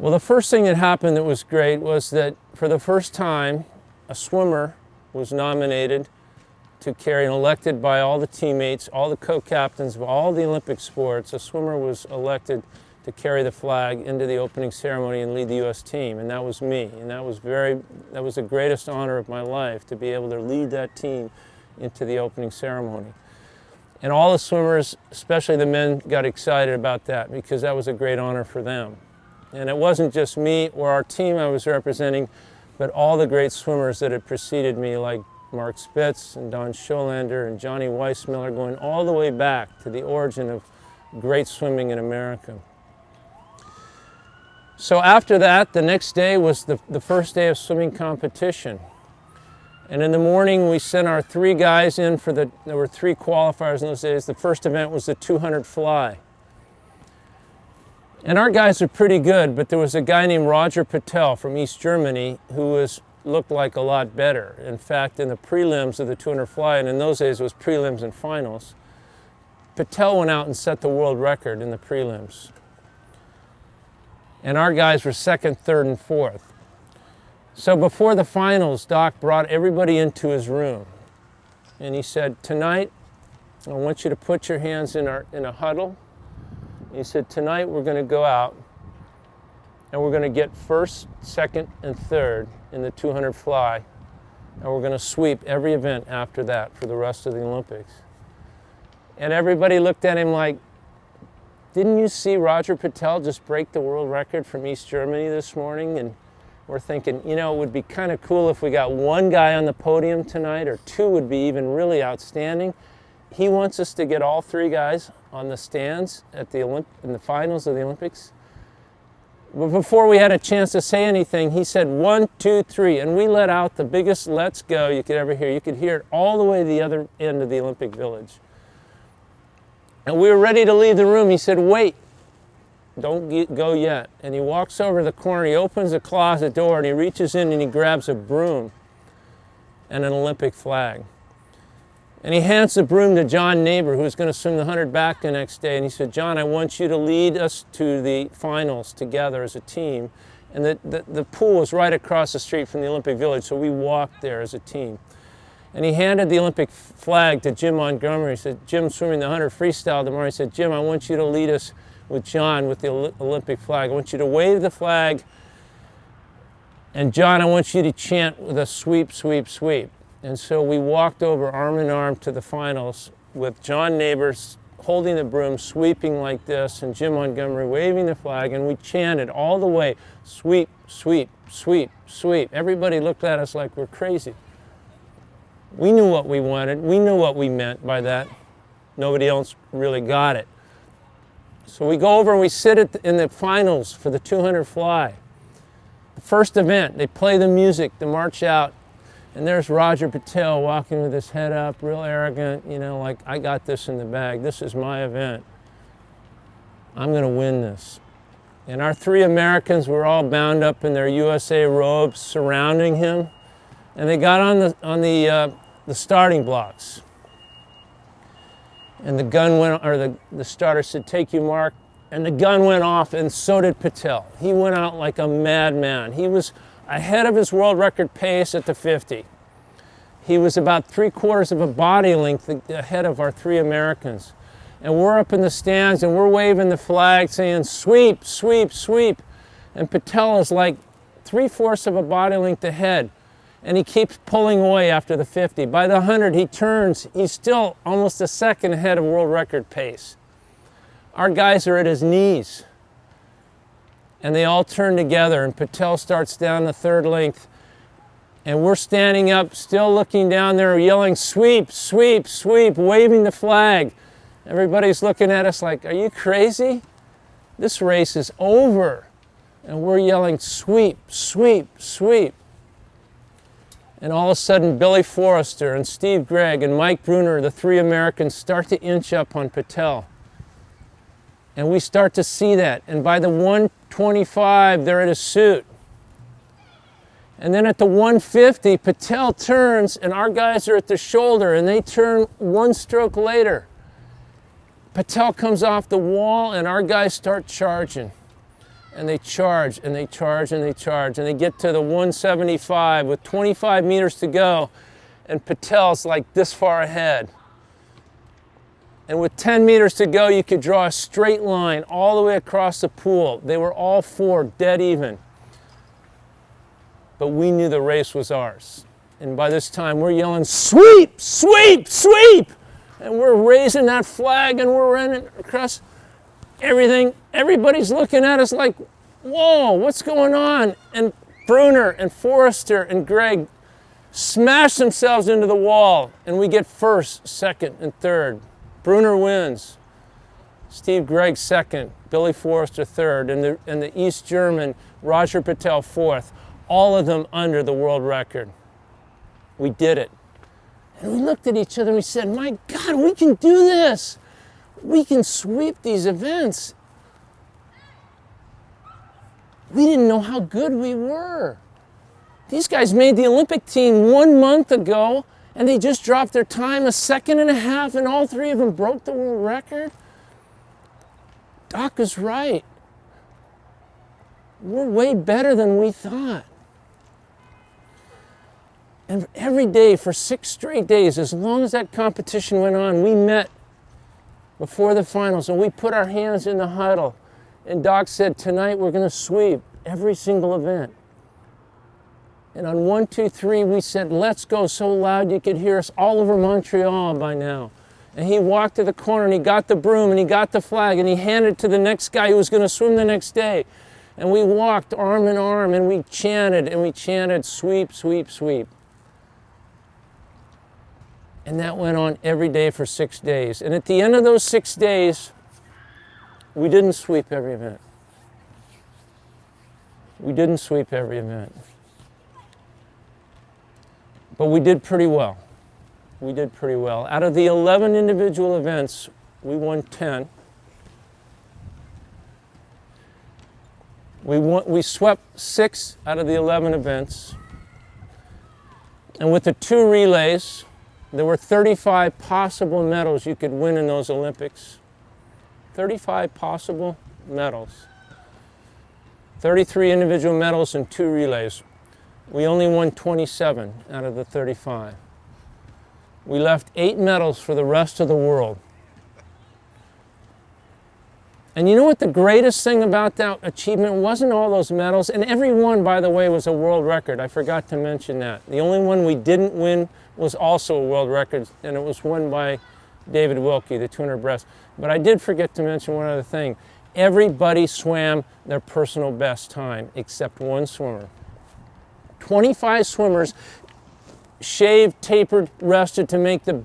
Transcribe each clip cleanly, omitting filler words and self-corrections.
Well, the first thing that happened that was great was that for the first time, a swimmer was nominated to carry, and elected by all the teammates, all the co-captains of all the Olympic sports. A swimmer was elected to carry the flag into the opening ceremony and lead the U.S. team, and that was me. And that was the greatest honor of my life, to be able to lead that team into the opening ceremony. And all the swimmers, especially the men, got excited about that because that was a great honor for them. And it wasn't just me or our team I was representing, but all the great swimmers that had preceded me, like Mark Spitz and Don Schollander and Johnny Weissmiller, going all the way back to the origin of great swimming in America. So after that, the next day was the first day of swimming competition. And in the morning, we sent our 3 guys in there were 3 qualifiers in those days. The first event was the 200 fly. And our guys are pretty good, but there was a guy named Roger Patel from East Germany who looked like a lot better. In fact, in the prelims of the 200 fly, and in those days it was prelims and finals, Patel went out and set the world record in the prelims. And our guys were 2nd, 3rd, and 4th. So before the finals, Doc brought everybody into his room. And he said, tonight, I want you to put your hands in a huddle. He said, tonight we're going to go out and we're going to get 1st, 2nd, and 3rd in the 200 fly. And we're going to sweep every event after that for the rest of the Olympics. And everybody looked at him like, didn't you see Roger Patel just break the world record from East Germany this morning? And we're thinking, you know, it would be kind of cool if we got 1 guy on the podium tonight, or 2 would be even really outstanding. He wants us to get all 3 guys on the stands at in the finals of the Olympics. But before we had a chance to say anything, he said 1, 2, 3, and we let out the biggest "let's go" you could ever hear. You could hear it all the way to the other end of the Olympic Village. And we were ready to leave the room. He said, wait, don't go yet. And he walks over to the corner, he opens the closet door, and he reaches in and he grabs a broom and an Olympic flag. And he hands the broom to John Neighbor, who was going to swim the 100 back the next day. And he said, John, I want you to lead us to the finals together as a team. And the pool was right across the street from the Olympic Village, so we walked there as a team. And he handed the Olympic flag to Jim Montgomery. He said, Jim, swimming the 100 freestyle tomorrow. He said, Jim, I want you to lead us with John with the Olympic flag. I want you to wave the flag. And John, I want you to chant with a sweep, sweep, sweep. And so we walked over arm in arm to the finals with John Neighbor holding the broom, sweeping like this, and Jim Montgomery waving the flag, and we chanted all the way, sweep, sweep, sweep, sweep. Everybody looked at us like we're crazy. We knew what we wanted. We knew what we meant by that. Nobody else really got it. So we go over and we sit in the finals for the 200 fly. The first event, they play the music, the march out, and there's Roger Patel walking with his head up, real arrogant, you know, like, I got this in the bag. This is my event. I'm going to win this. And our 3 Americans were all bound up in their USA robes surrounding him. And they got on the starting blocks. And the gun went, or the starter said, take you, Mark. And the gun went off, and so did Patel. He went out like a madman. He was ahead of his world record pace at the 50. He was about 3/4 of a body length ahead of our 3 Americans. And we're up in the stands and we're waving the flag saying, sweep, sweep, sweep. And Patel is like 3/4 of a body length ahead. And he keeps pulling away after the 50. By the 100, he turns. He's still almost a second ahead of world record pace. Our guys are at his knees. And they all turn together, and Patel starts down the 3rd length. And we're standing up, still looking down there, yelling, sweep, sweep, sweep, waving the flag. Everybody's looking at us like, are you crazy? This race is over. And we're yelling, sweep, sweep, sweep. And all of a sudden, Billy Forrester and Steve Gregg and Mike Bruner, the 3 Americans, start to inch up on Patel. And we start to see that. And by the 125, they're at his suit. And then at the 150, Patel turns, and our guys are at the shoulder, and they turn 1 stroke later. Patel comes off the wall, and our guys start charging. And they charge, and they charge, and they charge, and they get to the 175 with 25 meters to go, and Patel's like this far ahead. And with 10 meters to go, you could draw a straight line all the way across the pool. They were all four dead even. But we knew the race was ours. And by this time, we're yelling, sweep, sweep, sweep! And we're raising that flag, and we're running across everything. Everybody's looking at us like, whoa, what's going on? And Brunner and Forrester and Greg smash themselves into the wall, and we get first, second, and third. Brunner wins. Steve Gregg second, Billy Forrester third, and the East German Roger Patel fourth. All of them under the world record. We did it. And we looked at each other and we said, my God, we can do this. We can sweep these events. We didn't know how good we were. These guys made the Olympic team 1 month ago, and they just dropped their time 1.5 seconds, and all three of them broke the world record. Doc was right. We're way better than we thought. And every day for 6 straight days, as long as that competition went on, we met before the finals and we put our hands in the huddle. And Doc said, tonight we're going to sweep every single event. And on 1, 2, 3, we said, let's go, so loud you could hear us all over Montreal by now. And he walked to the corner and he got the broom and he got the flag and he handed it to the next guy who was going to swim the next day. And we walked arm in arm and we chanted, sweep, sweep, sweep. And that went on every day for 6 days. And at the end of those 6 days, we didn't sweep every event. We didn't sweep every event. But we did pretty well. We did pretty well. Out of the 11 individual events, we won 10. We swept 6 out of the 11 events. And with the 2 relays, there were 35 possible medals you could win in those Olympics. 35 possible medals. 33 individual medals and 2 relays. We only won 27 out of the 35. We left 8 medals for the rest of the world. And you know what the greatest thing about that achievement wasn't all those medals, and every one, by the way, was a world record. I forgot to mention that. The only one we didn't win was also a world record, and it was won by David Wilkie, the 200 breast. But I did forget to mention one other thing. Everybody swam their personal best time except one swimmer. 25 swimmers shaved, tapered, rested to make the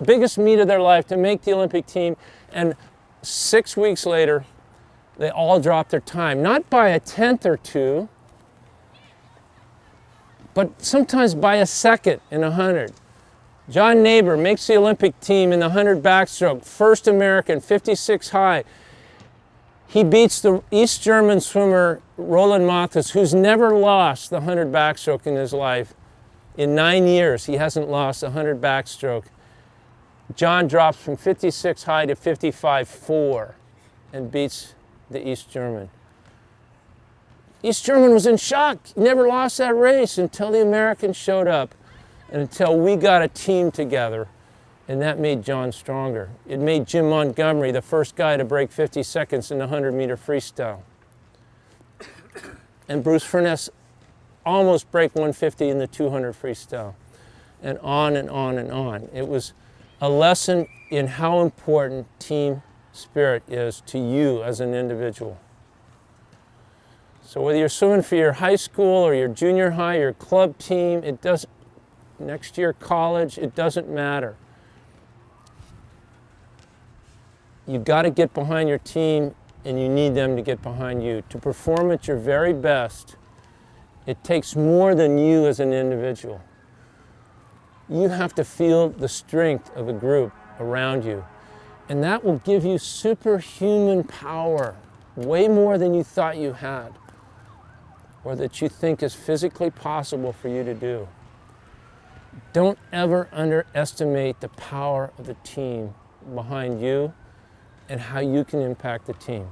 biggest meet of their life, to make the Olympic team, and 6 weeks later, they all dropped their time. Not by a tenth or two, but sometimes by a second in 100. John Neighbor makes the Olympic team in the 100 backstroke, first American, 56 high. He beats the East German swimmer Roland Matthes, who's never lost the 100 backstroke in his life. In 9 years, he hasn't lost the 100 backstroke. John drops from 56 high to 55.4 and beats the East German. East German was in shock. He never lost that race until the Americans showed up and until we got a team together, and that made John stronger. It made Jim Montgomery the first guy to break 50 seconds in the 100-meter freestyle. And Bruce Furness almost break 150 in the 200 freestyle, and on and on and on. It was a lesson in how important team spirit is to you as an individual. So whether you're swimming for your high school or your junior high, your club team, it doesn't, next year college, it doesn't matter. You've got to get behind your team and you need them to get behind you. To perform at your very best, it takes more than you as an individual. You have to feel the strength of a group around you. And that will give you superhuman power, way more than you thought you had, or that you think is physically possible for you to do. Don't ever underestimate the power of the team behind you and how you can impact the team.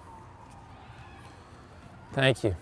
Thank you.